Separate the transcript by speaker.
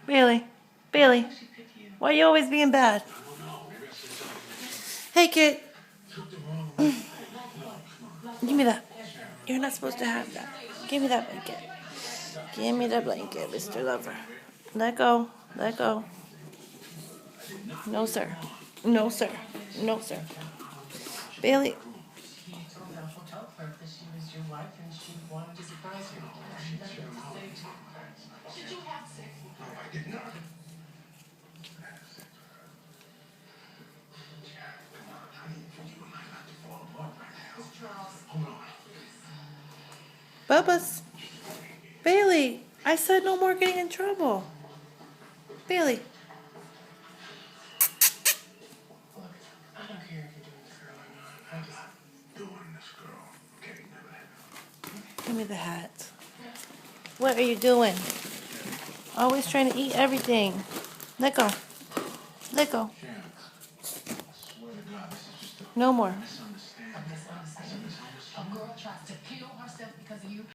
Speaker 1: Bailey, Bailey, why are you always being bad? Hey, kid, give me that. You're not supposed to have that. Give me that blanket. Give me that blanket, Mr. Lover. Let go. Let go. No, sir. No, sir. No, sir. Bailey. Bubba's. Bailey, I said no more getting in trouble. Bailey. Give me the hat. What are you doing? Always trying to eat everything. Let go. Let go. No more.